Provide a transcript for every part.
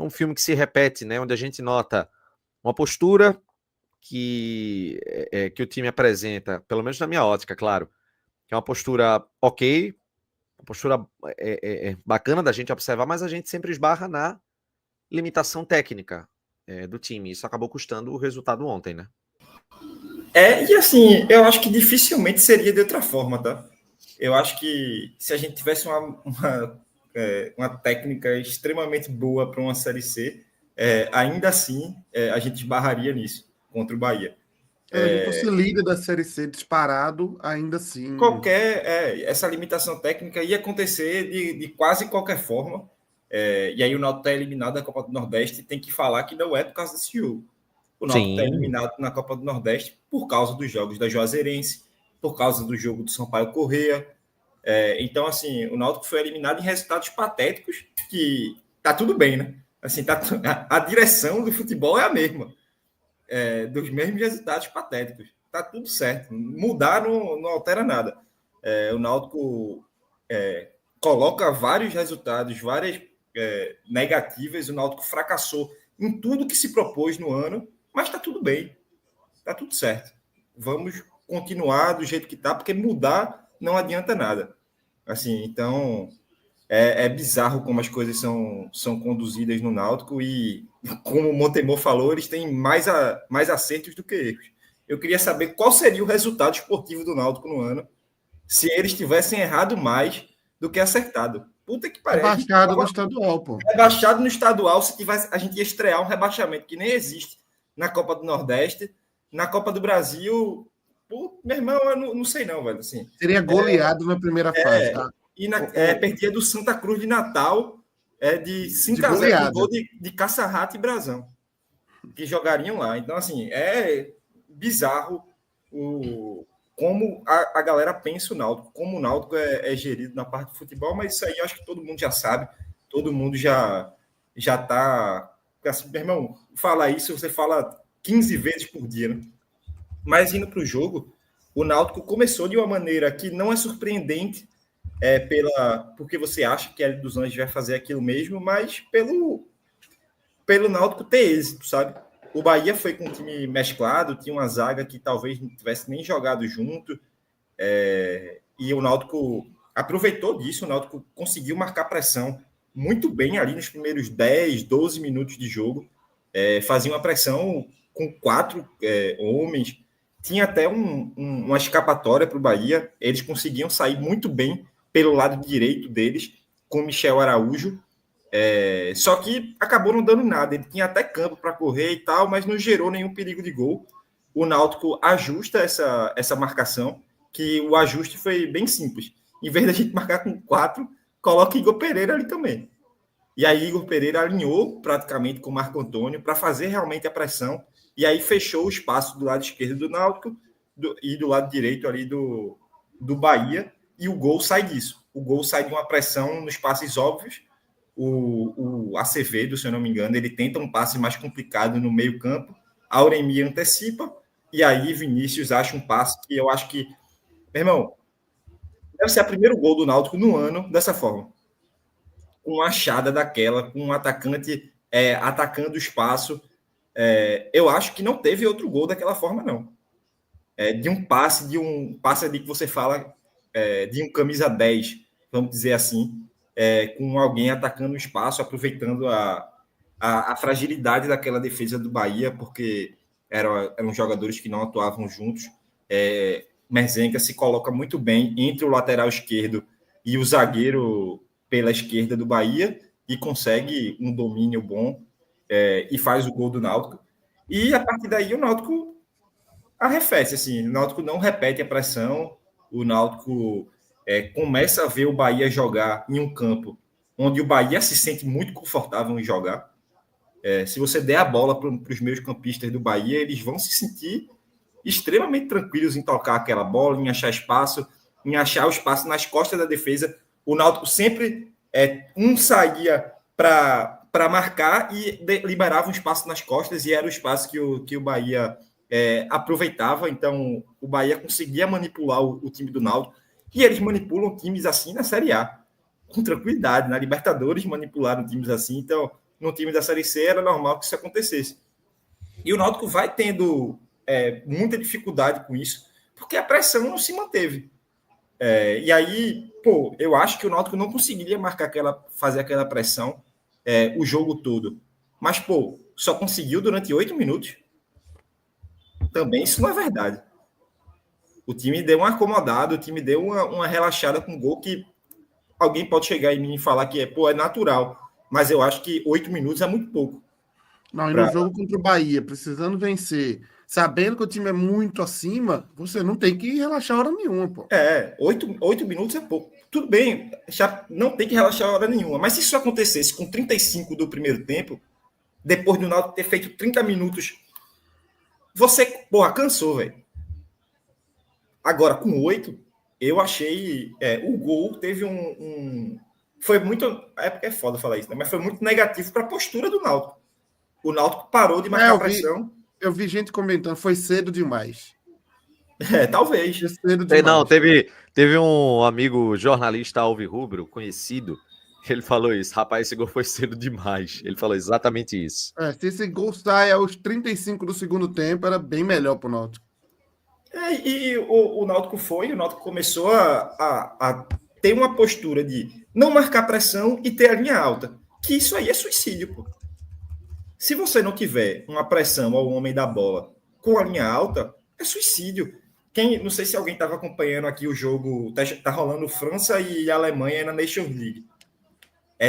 um filme que se repete, né? Onde a gente nota uma postura que o time apresenta, pelo menos na minha ótica, claro, que é uma postura ok, uma postura bacana da gente observar, mas a gente sempre esbarra na limitação técnica do time. Isso acabou custando o resultado ontem, né? E assim, eu acho que dificilmente seria de outra forma, tá? Eu acho que se a gente tivesse uma técnica extremamente boa para uma Série C, ainda assim a gente esbarraria nisso contra o Bahia. Se a gente fosse líder da Série C disparado, ainda assim. Essa limitação técnica ia acontecer de quase qualquer forma. E aí o Náutico está eliminado da Copa do Nordeste e tem que falar que não é por causa desse jogo. O Náutico está eliminado na Copa do Nordeste por causa dos jogos da Juazeirense, por causa do jogo do Sampaio Corrêa. Então, assim, o Náutico foi eliminado em resultados patéticos, que tá tudo bem, né? Assim, a direção do futebol é a mesma, dos mesmos resultados patéticos. Tá tudo certo. Mudar não altera nada. O Náutico coloca vários resultados, várias negativas. O Náutico fracassou em tudo que se propôs no ano, mas tá tudo bem. Tá tudo certo. Vamos continuar do jeito que tá, porque mudar não adianta nada. Assim, então, é bizarro como as coisas são conduzidas no Náutico e, como o Montemor falou, eles têm mais acertos do que erros. Eu queria saber qual seria o resultado esportivo do Náutico no ano se eles tivessem errado mais do que acertado. Puta que pariu. Rebaixado no estadual, pô. Rebaixado no estadual, se tivesse, a gente ia estrear um rebaixamento que nem existe na Copa do Nordeste. Na Copa do Brasil, meu irmão, eu não sei não, velho. Assim, seria goleado na primeira fase, tá? E perdia do Santa Cruz de Natal de 5-0 gol de Caça-Rato e Brasão, que jogariam lá. Então, assim, é bizarro como a galera pensa o Náutico, como o Náutico é gerido na parte de futebol, mas isso aí eu acho que todo mundo já sabe, todo mundo já tá... Assim, meu irmão, fala isso, você fala 15 vezes por dia, né? Mas indo para o jogo, o Náutico começou de uma maneira que não é surpreendente, porque você acha que a Hélio dos Anjos vai fazer aquilo mesmo, mas pelo Náutico ter êxito, sabe? O Bahia foi com um time mesclado, tinha uma zaga que talvez não tivesse nem jogado junto, e o Náutico aproveitou disso, o Náutico conseguiu marcar pressão muito bem ali nos primeiros 10, 12 minutos de jogo, fazia uma pressão com 4 homens, tinha até uma escapatória para o Bahia, eles conseguiam sair muito bem pelo lado direito deles, com o Michel Araújo, só que acabou não dando nada, ele tinha até campo para correr e tal, mas não gerou nenhum perigo de gol. O Náutico ajusta essa marcação, que o ajuste foi bem simples. Em vez da gente marcar com 4, coloca Igor Pereira ali também. E aí Igor Pereira alinhou praticamente com o Marco Antônio para fazer realmente a pressão, e aí fechou o espaço do lado esquerdo do Náutico e do lado direito ali do Bahia, e o gol sai disso. O gol sai de uma pressão nos passes óbvios. O Acevedo, se eu não me engano, ele tenta um passe mais complicado no meio campo, Auremi antecipa, e aí Vinícius acha um passe que eu acho que, meu irmão, deve ser o primeiro gol do Náutico no ano dessa forma. Uma achada daquela, com um atacante atacando o espaço. Eu acho que não teve outro gol daquela forma, não. De um passe ali que você fala, de um camisa 10, vamos dizer assim, com alguém atacando o espaço, aproveitando a fragilidade daquela defesa do Bahia, porque eram jogadores que não atuavam juntos. Merzenga se coloca muito bem entre o lateral esquerdo e o zagueiro pela esquerda do Bahia e consegue um domínio bom e faz o gol do Náutico. E a partir daí o Náutico arrefece, assim, o Náutico não repete a pressão, o Náutico começa a ver o Bahia jogar em um campo onde o Bahia se sente muito confortável em jogar. Se você der a bola para os meus campistas do Bahia, eles vão se sentir extremamente tranquilos em tocar aquela bola, em achar espaço, em achar o espaço nas costas da defesa. O Náutico sempre saía para marcar e liberava um espaço nas costas, e era o espaço que o Bahia aproveitava. Então o Bahia conseguia manipular o time do Náutico, e eles manipulam times assim na Série A com tranquilidade. Na Libertadores manipularam times assim. Então no time da Série C, era normal que isso acontecesse. E o Náutico vai tendo muita dificuldade com isso, porque a pressão não se manteve. E aí, eu acho que o Náutico não conseguiria fazer aquela pressão o jogo todo. Mas, só conseguiu durante 8 minutos. Também isso não é verdade. O time deu uma acomodada, o time deu uma relaxada com o gol que alguém pode chegar em mim e falar que é natural. Mas eu acho que 8 minutos é muito pouco. Não, e no jogo contra o Bahia, precisando vencer, sabendo que o time é muito acima, você não tem que relaxar hora nenhuma, pô. 8 minutos é pouco. Tudo bem, já não tem que relaxar hora nenhuma. Mas se isso acontecesse com 35 do primeiro tempo, depois do Náutico ter feito 30 minutos, você, cansou, velho. Agora, com 8, eu achei... o gol teve foi muito... É foda falar isso, né? Mas foi muito negativo para a postura do Náutico. O Náutico parou de marcar pressão. Eu vi gente comentando, foi cedo demais. Talvez. Foi cedo demais. Não, teve um amigo jornalista alvirrubro, conhecido, ele falou isso. Rapaz, esse gol foi cedo demais. Ele falou exatamente isso. Se esse gol sai aos 35 do segundo tempo, era bem melhor pro Náutico. E o Náutico começou a ter uma postura de não marcar pressão e ter a linha alta. Que isso aí é suicídio, pô. Se você não tiver uma pressão ao homem da bola com a linha alta, é suicídio. Não sei se alguém estava acompanhando aqui o jogo, tá rolando França e Alemanha na Nations League.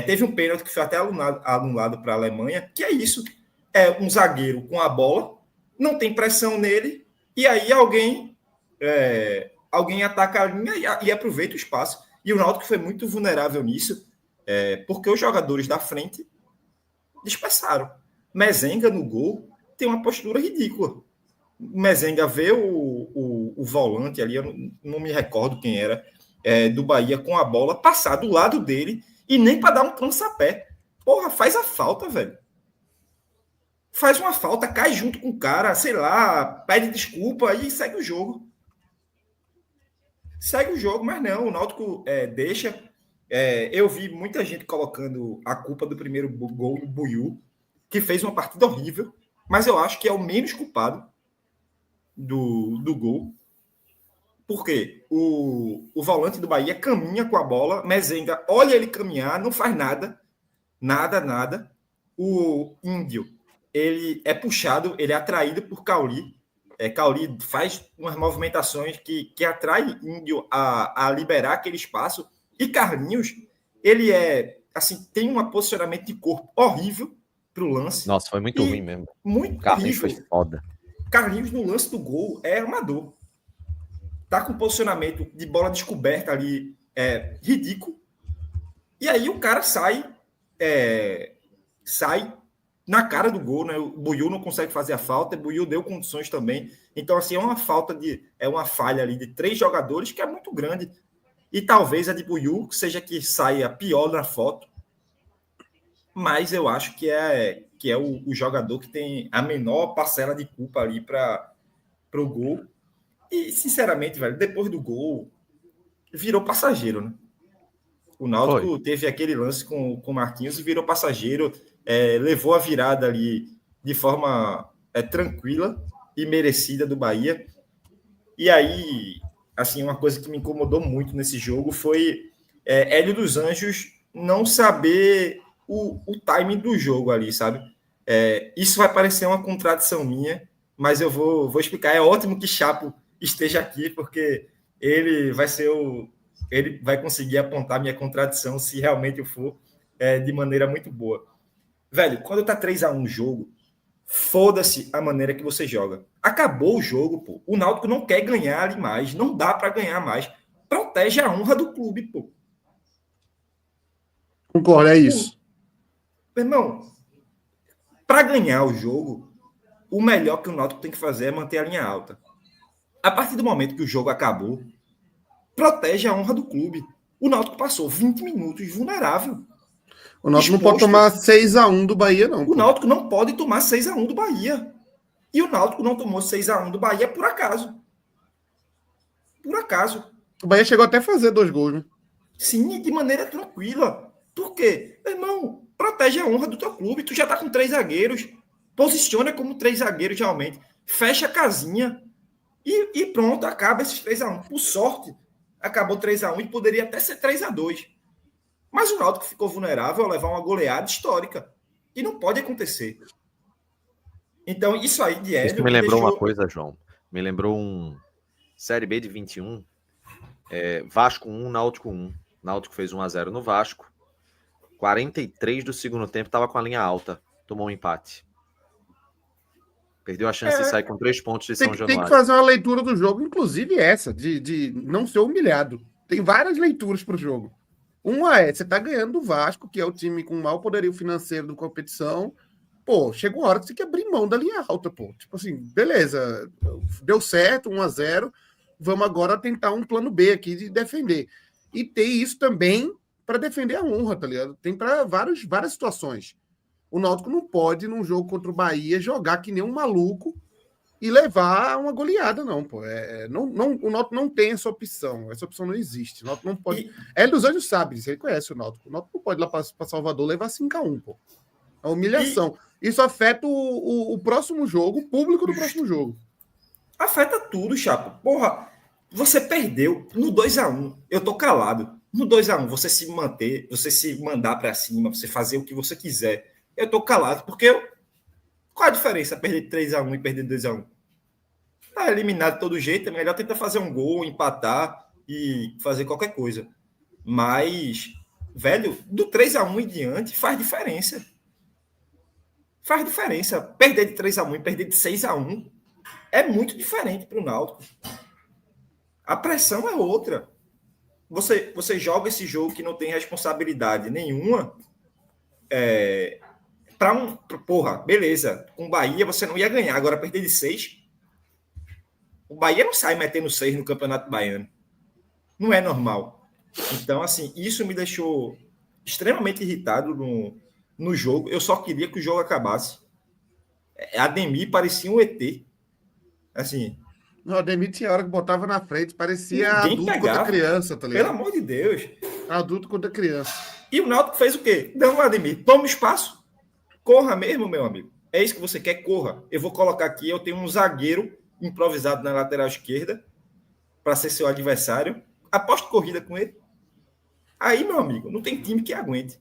Teve um pênalti que foi até anulado para a Alemanha, que é isso. É um zagueiro com a bola, não tem pressão nele, e aí alguém ataca a linha e aproveita o espaço. E o Náutico foi muito vulnerável nisso, porque os jogadores da frente dispersaram. Mezenga no gol tem uma postura ridícula. Mezenga vê o volante ali, eu não me recordo quem era, do Bahia, com a bola, passar do lado dele e nem para dar um cansa-pé. Porra, faz a falta, velho. Faz uma falta, cai junto com o cara, sei lá, pede desculpa e segue o jogo. Segue o jogo, mas não, o Náutico deixa. Eu vi muita gente colocando a culpa do primeiro gol do Buiú, que fez uma partida horrível, mas eu acho que é o menos culpado do gol. Por quê? O volante do Bahia caminha com a bola, Mezenga olha ele caminhar, não faz nada. Nada. O Índio, ele é puxado, ele é atraído por Cauli. Cauli faz umas movimentações que atrai Índio a liberar aquele espaço. E Carlinhos, ele tem um posicionamento de corpo horrível pro lance. Nossa, foi muito ruim mesmo. Muito Carlinhos horrível. foi foda. Carlinhos, no lance do gol, é amador. Tá com posicionamento de bola descoberta ali, ridículo. E aí o cara sai na cara do gol, né? O Buiú não consegue fazer a falta, o Buiú deu condições também. Então, assim, é uma falha ali de 3 jogadores que é muito grande. E talvez a de Buiú seja que saia pior na foto. Mas eu acho que é o jogador que tem a menor parcela de culpa ali para o gol. E, sinceramente, velho, depois do gol, virou passageiro, né? O Náutico teve aquele lance com o Marquinhos e virou passageiro, levou a virada ali de forma tranquila e merecida do Bahia. E aí, assim, uma coisa que me incomodou muito nesse jogo foi Hélio dos Anjos não saber o timing do jogo ali, sabe? Isso vai parecer uma contradição minha, mas eu vou explicar. É ótimo que Chapo esteja aqui, porque ele vai conseguir apontar minha contradição, se realmente eu for, de maneira muito boa. Velho, quando tá 3-1 o jogo, foda-se a maneira que você joga. Acabou o jogo, pô. O Náutico não quer ganhar ali mais, não dá para ganhar mais. Protege a honra do clube, pô. Concordo, é isso. Meu irmão, para ganhar o jogo, o melhor que o Náutico tem que fazer é manter a linha alta. A partir do momento que o jogo acabou, protege a honra do clube. O Náutico passou 20 minutos vulnerável. O Náutico não pode tomar 6-1 do Bahia, não. O Náutico não pode tomar 6-1 do Bahia. E o Náutico não tomou 6-1 do Bahia por acaso. Por acaso. O Bahia chegou até a fazer 2 gols, né? Sim, de maneira tranquila. Por quê? Meu irmão, protege a honra do teu clube. Tu já tá com 3 zagueiros, posiciona como 3 zagueiros realmente, fecha a casinha e pronto, acaba esses 3-1. Por sorte, acabou 3-1 e poderia até ser 3-2. Mas o Náutico ficou vulnerável a levar uma goleada histórica. E não pode acontecer. Então, isso aí de Hélio... Isso me lembrou uma coisa, João. Me lembrou um Série B de 21. Vasco 1, Náutico 1. Náutico fez 1-0 no Vasco. 43 do segundo tempo, estava com a linha alta. Tomou um empate. Perdeu a chance de sair com 3 pontos de São Januário. Tem que fazer uma leitura do jogo, inclusive essa, de não ser humilhado. Tem várias leituras para o jogo. Uma você tá ganhando do Vasco, que é o time com maior poderio financeiro da competição. Pô, chega uma hora que você tem que abrir mão da linha alta, pô. Tipo assim, beleza, deu certo, 1-0, vamos agora tentar um plano B aqui de defender. E tem isso também para defender a honra, tá ligado? Tem para várias situações. O Náutico não pode, num jogo contra o Bahia, jogar que nem um maluco e levar uma goleada, não, pô. O Náutico não tem essa opção. Essa opção não existe. O Náutico não pode... Hélio dos Anjos sabe disso, ele conhece o Náutico. O Náutico não pode ir lá para Salvador levar 5-1, pô. É uma humilhação. Isso afeta o próximo jogo, o público do próximo jogo. Afeta tudo, Chapo. Porra, você perdeu no 2-1. Eu tô calado. No 2-1, você se manter, você se mandar para cima, você fazer o que você quiser. Eu tô calado, porque qual a diferença perder 3-1 e perder 2-1? Tá eliminado de todo jeito, é melhor tentar fazer um gol, empatar e fazer qualquer coisa. Mas, velho, do 3-1 em diante faz diferença. Faz diferença. Perder de 3-1 e perder de 6-1 é muito diferente para o Náutico. A pressão é outra. Você joga esse jogo que não tem responsabilidade nenhuma. Porra, beleza. Com o Bahia você não ia ganhar. Agora perder de 6. O Bahia não sai metendo 6 no Campeonato Baiano. Não é normal. Então, assim, isso me deixou extremamente irritado no jogo. Eu só queria que o jogo acabasse. Ademir parecia um ET. Assim. O Ademir tinha hora que botava na frente, parecia adulto contra criança, tá ligado? Pelo amor de Deus. Adulto contra criança. E o Náutico fez o quê? Não, Ademir, toma espaço. Corra mesmo, meu amigo. É isso que você quer? Corra. Eu vou colocar aqui, eu tenho um zagueiro improvisado na lateral esquerda para ser seu adversário. Aposto corrida com ele. Aí, meu amigo, não tem time que aguente.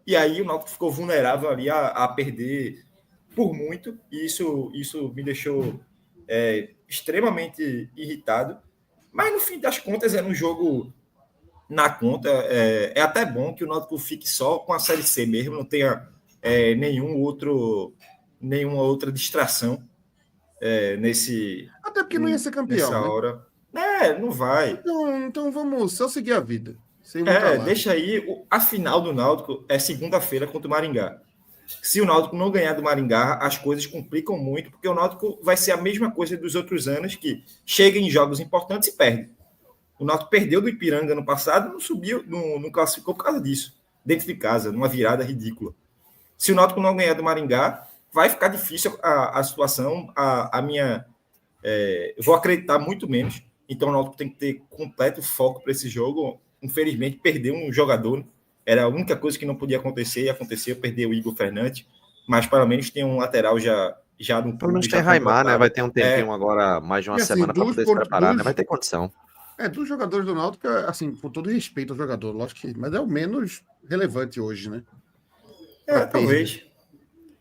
E aí o Náutico ficou vulnerável ali a perder por muito. E isso me deixou extremamente irritado. Mas, no fim das contas, era um jogo na conta. É até bom que o Náutico fique só com a Série C mesmo, não tenha nenhuma outra distração nesse... Até porque não ia ser campeão, nessa hora. Não vai. Então vamos só seguir a vida. Deixa aí. A final do Náutico é segunda-feira contra o Maringá. Se o Náutico não ganhar do Maringá, as coisas complicam muito, porque o Náutico vai ser a mesma coisa dos outros anos, que chega em jogos importantes e perde. O Náutico perdeu do Ipiranga no passado, não subiu, não classificou por causa disso. Dentro de casa, numa virada ridícula. Se o Náutico não ganhar do Maringá, vai ficar difícil a situação. Eu vou acreditar muito menos. Então o Náutico tem que ter completo foco para esse jogo. Infelizmente, perdeu um jogador. Era a única coisa que não podia acontecer, e aconteceu, perdeu o Igor Fernandes, mas pelo menos tem um lateral já no... Pelo menos tem Raimar, né? Vai ter um tempinho agora, mais de uma semana para poder se preparar, né? Vai ter condição. Dos jogadores do Náutico, assim, com todo respeito ao jogador, lógico que... Mas é o menos relevante hoje, né? Talvez.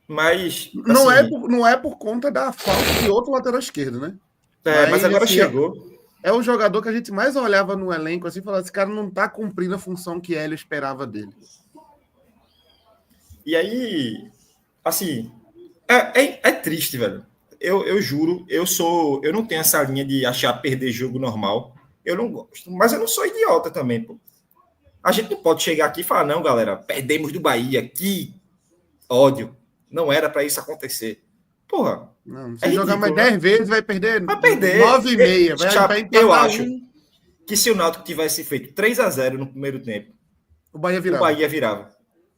Mas... Assim, não é por conta da falta de outro lateral esquerdo, né? Mas agora assim, chegou... É o jogador que a gente mais olhava no elenco, assim, falava, esse cara não tá cumprindo a função que Hélio esperava dele. E aí, assim, é triste, velho. Eu juro, eu não tenho essa linha de achar perder jogo normal. Eu não gosto, mas eu não sou idiota também, pô. A gente não pode chegar aqui e falar, não, galera, perdemos do Bahia, que ódio. Não era para isso acontecer. Porra. Não, se jogar mais 10 vezes, vai perder 9,5. Eu acho que se o Náutico tivesse feito 3-0 no primeiro tempo, o Bahia virava.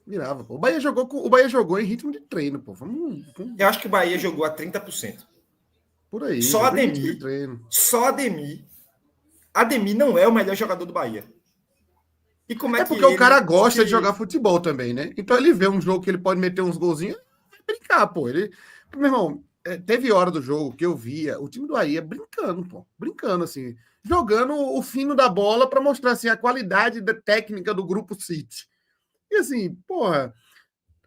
Virava. Pô. O Bahia jogou em ritmo de treino, pô. Eu acho que o Bahia jogou a 30%. Por aí. Só Ademir. Ademir não é o melhor jogador do Bahia. E como é porque o cara gosta de jogar futebol também, né? Então ele vê um jogo que ele pode meter uns golzinhos, vai brincar, pô. Meu irmão, teve hora do jogo que eu via o time do Bahia brincando, pô. Brincando, assim. Jogando o fino da bola para mostrar, assim, a qualidade da técnica do Grupo City. E assim, porra,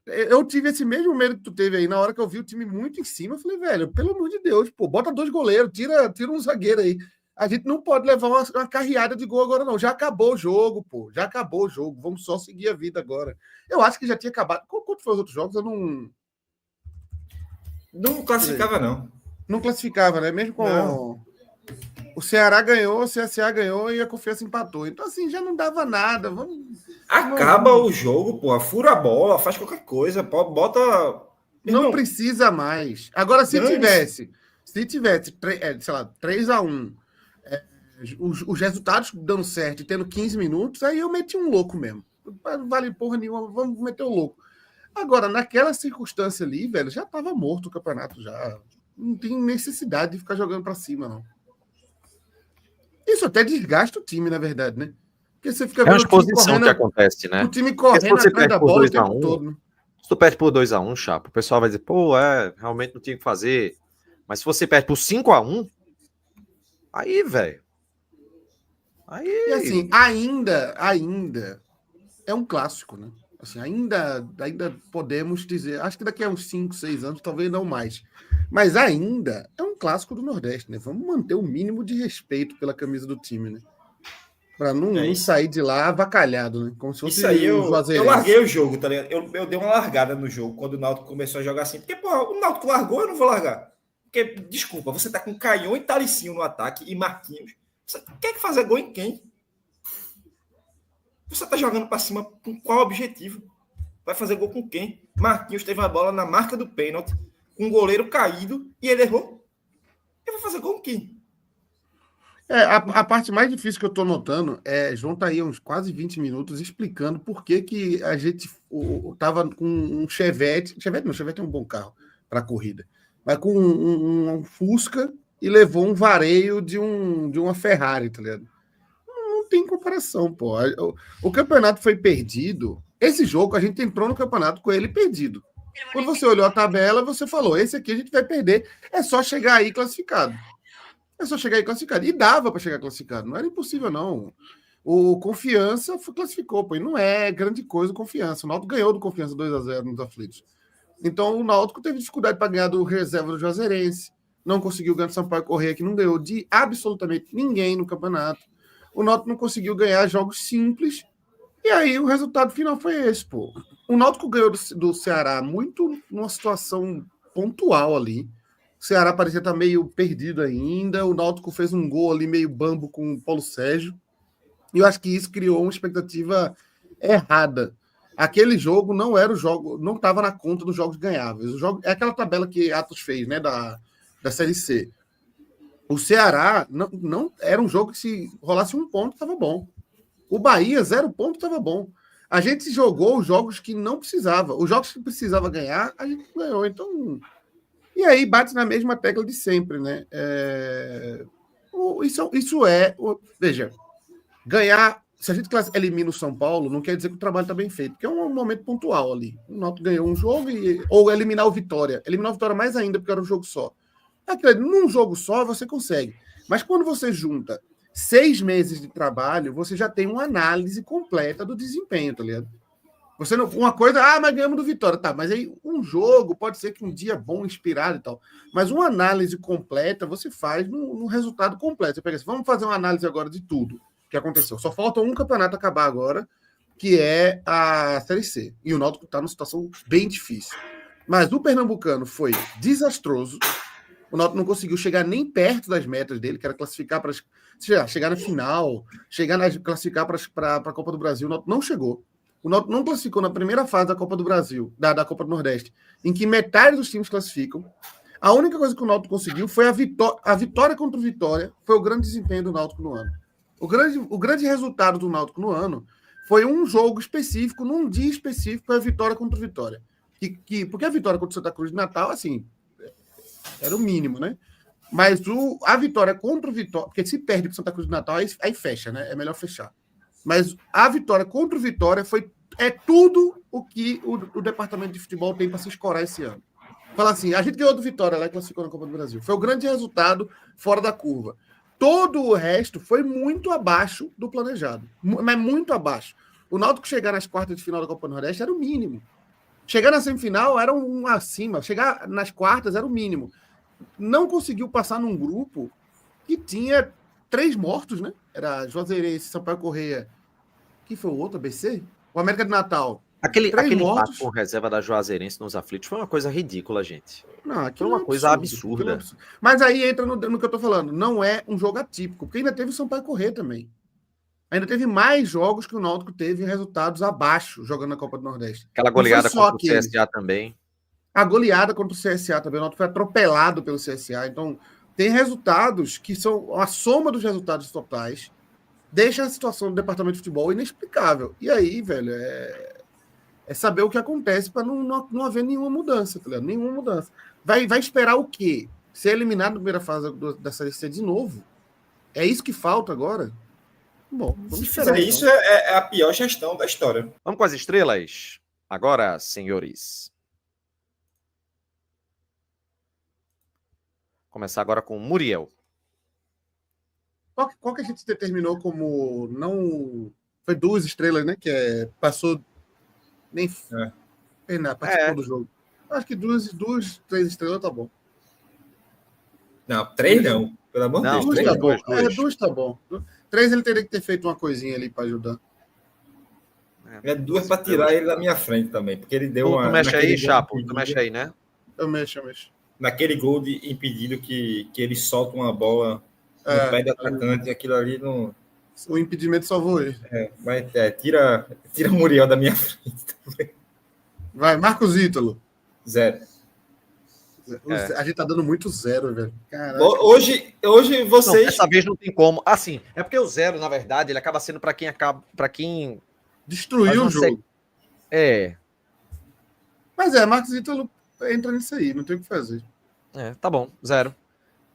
eu tive esse mesmo medo que tu teve aí na hora que eu vi o time muito em cima. Eu falei, velho, pelo amor de Deus, pô, bota 2 goleiros, tira um zagueiro aí. A gente não pode levar uma carreada de gol agora, não. Já acabou o jogo, pô. Já acabou o jogo. Vamos só seguir a vida agora. Eu acho que já tinha acabado. Quanto foi os outros jogos? Eu não. Não classificava, não. Não classificava, né? Mesmo com. Não. O Ceará ganhou, o CSA ganhou e a Confiança empatou. Então, assim, já não dava nada. Acaba o jogo, pô. Fura a bola, faz qualquer coisa. Bota. Não precisa mais. Agora, se tivesse, sei lá, 3-1, os resultados dando certo e tendo 15 minutos, aí eu meti um louco mesmo. Não vale porra nenhuma, vamos meter o louco. Agora, naquela circunstância ali, velho, já tava morto o campeonato já. Não tem necessidade de ficar jogando para cima, não. Isso até desgasta o time, na verdade, né? Porque você fica vendo uma exposição que acontece, né? O time correndo atrás da bola o tempo todo, né? Se tu perde por 2-1, chapa, o pessoal vai dizer, pô, realmente não tinha que fazer. Mas se você perde por 5-1, aí, velho. Aí... E assim, ainda é um clássico, né? Assim, ainda podemos dizer, acho que daqui a uns 5, 6 anos, talvez não mais, mas ainda é um clássico do Nordeste, né? Vamos manter o mínimo de respeito pela camisa do time, né? Para não sair de lá avacalhado, né? Como se fosse isso aí eu larguei o jogo, tá ligado? Eu dei uma largada no jogo quando o Náutico começou a jogar assim, porque, porra, o Náutico largou, eu não vou largar. Porque, desculpa, você tá com Caion e Talicinho no ataque e Marquinhos. Você quer fazer gol em quem? Você tá jogando para cima com qual objetivo? Vai fazer gol com quem? Marquinhos teve a bola na marca do pênalti, com o goleiro caído e ele errou. Eu vou fazer gol com quem? A parte mais difícil que eu tô notando é João tá aí uns quase 20 minutos explicando por que a gente tava com um Chevette. Chevette é um bom carro para corrida, mas com um Fusca e levou um vareio de uma Ferrari, tá ligado? Não tem comparação, pô. O campeonato foi perdido. Esse jogo, a gente entrou no campeonato com ele perdido. Quando você olhou a tabela, você falou, esse aqui a gente vai perder. É só chegar aí classificado. E dava para chegar classificado. Não era impossível, não. O Confiança classificou, pô. E não é grande coisa o Confiança. O Náutico ganhou do Confiança 2-0 nos aflitos. Então o Náutico teve dificuldade para ganhar do reserva do Juazeirense. Não conseguiu ganhar do Sampaio Corrêa, que não ganhou de absolutamente ninguém no campeonato. O Náutico não conseguiu ganhar jogos simples. E aí o resultado final foi esse, pô. O Náutico ganhou do Ceará muito numa situação pontual ali. O Ceará parecia estar meio perdido ainda. O Náutico fez um gol ali meio bambo com o Paulo Sérgio. E eu acho que isso criou uma expectativa errada. Aquele jogo não era o jogo, não estava na conta dos jogos ganháveis. O jogo, é aquela tabela que Atos fez, né, da Série C. O Ceará não era um jogo que se rolasse um ponto estava bom. O Bahia, 0 ponto, estava bom. A gente jogou os jogos que não precisava. Os jogos que precisava ganhar, a gente ganhou. Então, e aí bate na mesma tecla de sempre, né? Veja, ganhar. Se a gente elimina o São Paulo, não quer dizer que o trabalho está bem feito, porque é um momento pontual ali. O Náutico ganhou um jogo ou eliminar o Vitória. Eliminar o Vitória mais ainda, porque era um jogo só. Num jogo só você consegue. Mas quando você junta 6 meses de trabalho, você já tem uma análise completa do desempenho, tá ligado? Você não, uma coisa, mas ganhamos do Vitória, tá, mas aí um jogo pode ser que um dia bom, inspirado e tal, mas uma análise completa você faz no resultado completo. Você pega assim, vamos fazer uma análise agora de tudo que aconteceu. Só falta um campeonato acabar agora, que é a Série C. E o Náutico está numa situação bem difícil. Mas o Pernambucano foi desastroso. O Náutico não conseguiu chegar nem perto das metas dele, que era classificar para chegar na final, classificar para a Copa do Brasil. O Náutico não chegou. O Náutico não classificou na primeira fase da Copa do Brasil, da Copa do Nordeste, em que metade dos times classificam. A única coisa que o Náutico conseguiu foi a vitória contra o Vitória, foi o grande desempenho do Náutico no ano. O grande resultado do Náutico no ano foi um jogo específico, num dia específico, foi a vitória contra o Vitória. Porque a vitória contra o Santa Cruz de Natal, assim, era o mínimo, né? Mas a vitória contra o Vitória, porque se perde para Santa Cruz de Natal, aí fecha, né? É melhor fechar. Mas a vitória contra o Vitória é tudo o que o departamento de futebol tem para se escorar esse ano. Fala assim, a gente ganhou do Vitória lá e classificou na Copa do Brasil. Foi o grande resultado fora da curva. Todo o resto foi muito abaixo do planejado. Mas muito abaixo. O Náutico chegar nas quartas de final da Copa do Nordeste era o mínimo. Chegar na semifinal era um acima. Chegar nas quartas era o mínimo. Não conseguiu passar num grupo que tinha 3 mortos, né? Era Juazeirense, Sampaio Corrêa. Que foi o outro, ABC? O América de Natal. Aquele mortos empate com reserva da Juazeirense nos aflitos foi uma coisa ridícula, gente. Não, foi uma coisa absurda. Mas aí entra no que eu tô falando. Não é um jogo atípico, porque ainda teve o Sampaio Corrêa também. Ainda teve mais jogos que o Náutico teve resultados abaixo jogando na Copa do Nordeste. Aquela goleada contra o CSA também. A goleada contra o CSA também. O Náutico foi atropelado pelo CSA. Então, tem resultados que são a soma dos resultados totais. Deixa a situação do departamento de futebol inexplicável. E aí, velho, é saber o que acontece para não haver nenhuma mudança, tá ligado? Nenhuma mudança. Vai esperar o quê? Ser eliminado na primeira fase da Série C de novo? É isso que falta agora? Bom, vamos esperar. Isso é a pior gestão da história. Vamos com as estrelas? Agora, senhores. Começar agora com Muriel. Qual que a gente determinou como não... Foi 2 estrelas, né? Que passou... Nem participou do jogo. Acho que 2, 3 estrelas tá bom. Não, 3 não. Pelo amor de Deus. 2 tá bom. 2 tá bom. 3 ele teria que ter feito uma coisinha ali para ajudar. 2 para tirar ele da minha frente também. Porque ele deu uma... Tu mexe aí, Chapo? Tu mexe aí, né? Eu mexo. Naquele gol de impedido que ele solta uma bola no pé do atacante, aquilo ali não... O impedimento salvou ele. Mas tira o Muriel da minha frente também. Vai, Marcos Ítalo. 0. A gente tá dando muito 0, velho. Caraca. Hoje vocês... Não, dessa vez não tem como. Assim, é porque o 0, na verdade, ele acaba sendo para quem destruiu o jogo. Mas Marcos Ítalo entra nisso aí, não tem o que fazer. Tá bom, 0.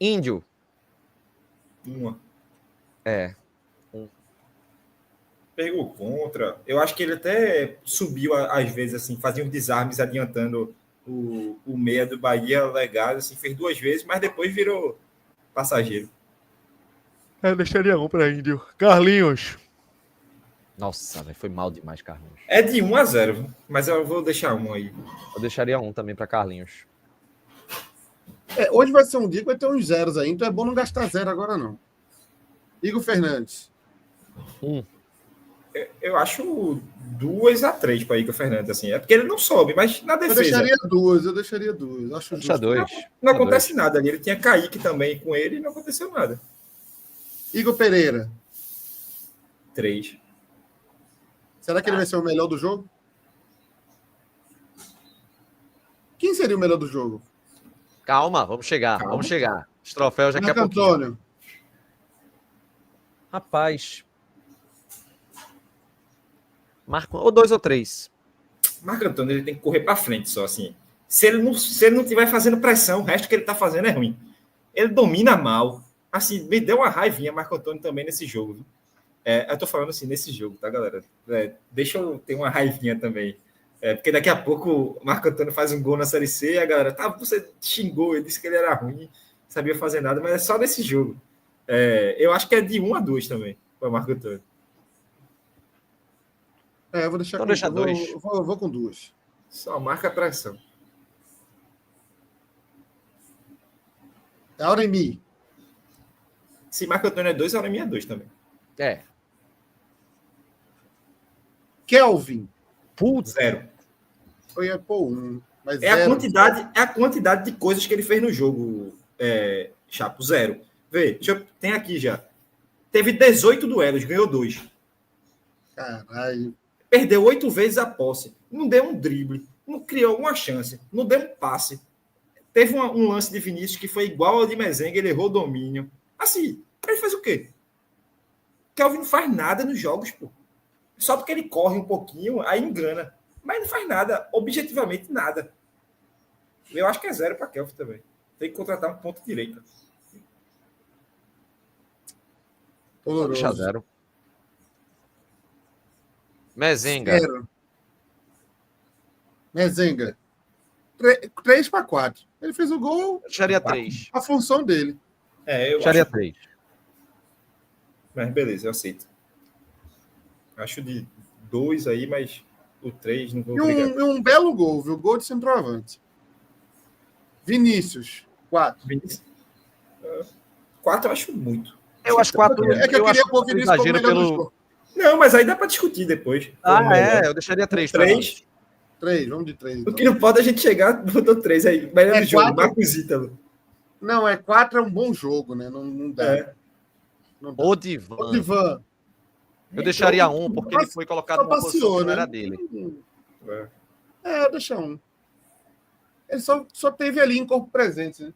Índio. 1. Pegou contra. Eu acho que ele até subiu, às vezes, assim, fazia uns desarmes adiantando o meia do Bahia legal, assim, fez 2 vezes, mas depois virou passageiro. Eu deixaria 1 para Índio. Carlinhos. Nossa, foi mal demais, Carlinhos. É de 1-0, mas eu vou deixar 1 aí. Eu deixaria 1 também para Carlinhos. Hoje vai ser um dia que vai ter uns zeros aí, então é bom não gastar 0 agora, não. Igor Fernandes. 1. Eu acho 2-3 para Igor Fernandes, assim. É porque ele não sobe, mas na defesa. Eu deixaria 2. Acho justo. 2. Não acontece nada ali. Ele tinha Kaique também com ele e não aconteceu nada. Igor Pereira. 3. Será que ele vai ser o melhor do jogo? Quem seria o melhor do jogo? Calma, vamos chegar. Os troféus já Marco Antônio. Rapaz. Marco, ou 2 ou 3. Marco Antônio, ele tem que correr para frente só, assim. Se ele não estiver fazendo pressão, o resto que ele tá fazendo é ruim. Ele domina mal. Assim, me deu uma raivinha Marco Antônio também nesse jogo. Viu? Eu tô falando assim, nesse jogo, tá, galera? Deixa eu ter uma raivinha também. Porque daqui a pouco o Marco Antônio faz um gol na Série C e a galera, você xingou, ele disse que ele era ruim, não sabia fazer nada, mas é só nesse jogo. Eu acho que é de 1-2 também, para o Marco Antônio. Eu vou deixar então deixa 2. Vou com 2. Só marca a pressão. Auremi. Se Marco Antônio é 2, Auremi é 2 também. Kelvin. Putz. 0. Eu ia pôr 1. Mas a quantidade de coisas que ele fez no jogo, Chapo. 0. Vê, tem aqui já. Teve 18 duelos, ganhou 2. Caralho. Perdeu 8 vezes a posse. Não deu um drible. Não criou uma chance. Não deu um passe. Teve um lance de Vinícius que foi igual ao de Mezenga. Ele errou o domínio. Assim, ele fez o quê? Kelvin não faz nada nos jogos, pô. Só porque ele corre um pouquinho, aí engana. Mas não faz nada. Objetivamente, nada. Eu acho que é 0 para Kelvin também. Tem que contratar um ponto direita. Deixa 0. Mezenga. 0. Mezenga. 3-4. Ele fez o gol. Eu deixaria 3. A função dele. Eu Deixaria acho. 3. Mas beleza, eu aceito. Acho de 2 aí, mas o 3 não vou brigar. E um belo gol, viu? Gol de centroavante. Vinícius, 4. 4 eu acho muito. Eu acho 4. É que eu queria pôr o Vinícius como melhor do jogo. Não, mas aí dá para discutir depois. Eu deixaria 3. 3. 3, vamos de 3. Então. O que não pode a gente chegar, botou 3 aí. Melhor do jogo, 4. Marcos Ítalo. Não, 4 é um bom jogo, né? Não dá. Não dá. Odivan. Eu deixaria 1, porque ele foi colocado numa posição que não era dele. Deixa 1. Ele só teve ali em corpo presente, né?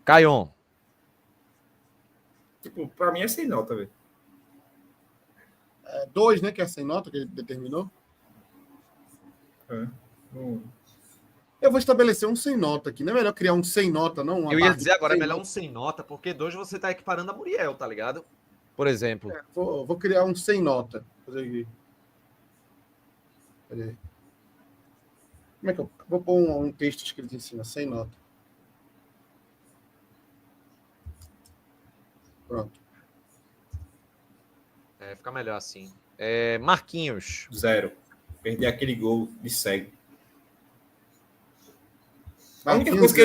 Caion. Tipo, pra mim é sem nota, velho. 2, né? Que é sem nota que ele determinou. Eu vou estabelecer um sem nota aqui. Não é melhor criar um sem nota, não? Eu ia dizer agora, é melhor um sem nota, porque 2 você tá equiparando a Muriel, tá ligado? Por exemplo. Vou criar um sem nota. Fazer aqui. Como é que eu vou pôr um texto escrito em cima? Sem nota. Pronto. Fica melhor assim. Marquinhos. 0. Perder aquele gol de cego. A única coisa que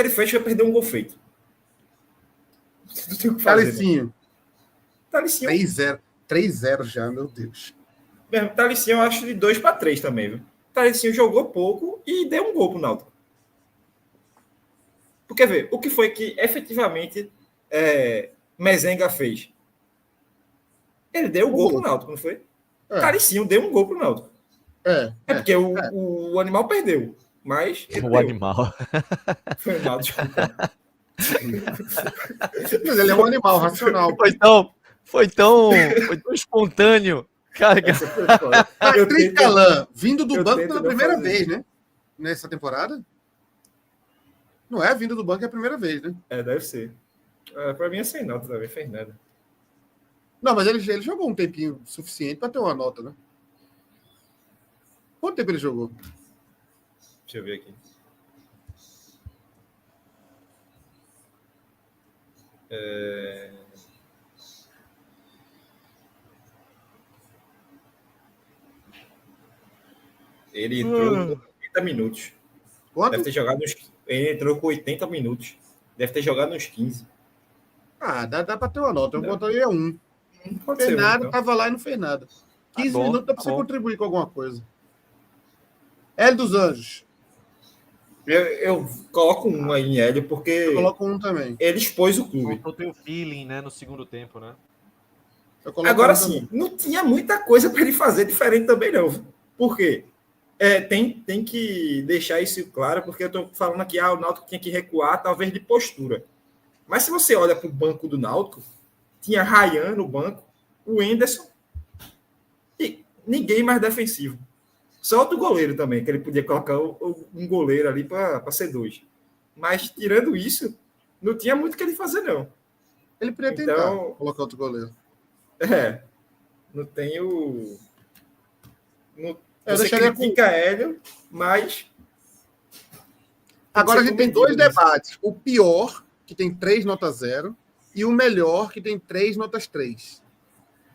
ele fez foi perder um gol feito. Não tem o que fazer. Talicinho. 3-0 já, meu Deus. Mesmo, Talicinho eu acho de 2-3 também, viu? Talicinho jogou pouco e deu um gol pro Náutico. Porque, vê, o que foi que efetivamente Mezenga fez? Ele deu um gol pro Náutico, não foi? Talicinho deu um gol pro Náutico. Porque o animal perdeu. Mas. O animal. Foi mal, desculpa. Mas ele é um animal racional. Foi tão espontâneo. Cara, Patrick Calan, vindo do banco pela primeira vez, né? Nessa temporada? Não é vindo do banco, é a primeira vez, né? Deve ser. Pra mim é sem nota também, fez nada. Não, mas ele jogou um tempinho suficiente para ter uma nota, né? Quanto tempo ele jogou? Deixa eu ver aqui. Ele entrou com 80 minutos. Quanto? Deve ter jogado ele entrou com 80 minutos. Deve ter jogado uns 15. Dá para ter uma nota. Eu botaria 1. Não fez nada, então. Tava lá e não fez nada. 15 minutos dá para você contribuir com alguma coisa. Hélio dos Anjos. Eu coloco 1 aí em Hélio, porque... Eu coloco 1 também. Ele expôs o clube. Faltou ter o feeling, né, no segundo tempo, né? Agora sim, não tinha muita coisa para ele fazer diferente também, não. Por quê? Tem que deixar isso claro, porque eu estou falando aqui, o Náutico tinha que recuar, talvez de postura. Mas se você olha para o banco do Náutico, tinha Ryan no banco, o Enderson, e ninguém mais defensivo. Só outro goleiro também, que ele podia colocar um goleiro ali para ser 2. Mas, tirando isso, não tinha muito o que ele fazer, não. Ele podia tentar colocar outro goleiro. Não tem o... Você critica Hélio, mas... Agora a gente tem 2 debates. O pior, que tem 3 notas 0, e o melhor, que tem 3 notas 3.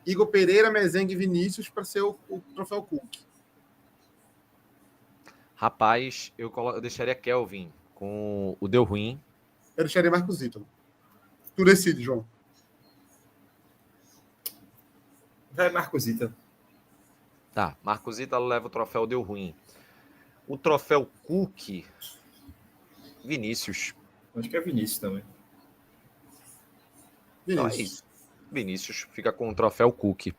Igor Pereira, Mezenga e Vinícius para ser o troféu Cook. Rapaz, eu deixaria Kelvin com o deu ruim. Eu deixaria Marcos Ítalo. Tu decide, João. Vai Marcos Ítalo. Tá, Marcos Ítalo leva o troféu deu ruim. O troféu Cook, Vinícius. Acho que é Vinícius também. Então é isso. Vinícius fica com o troféu Cook.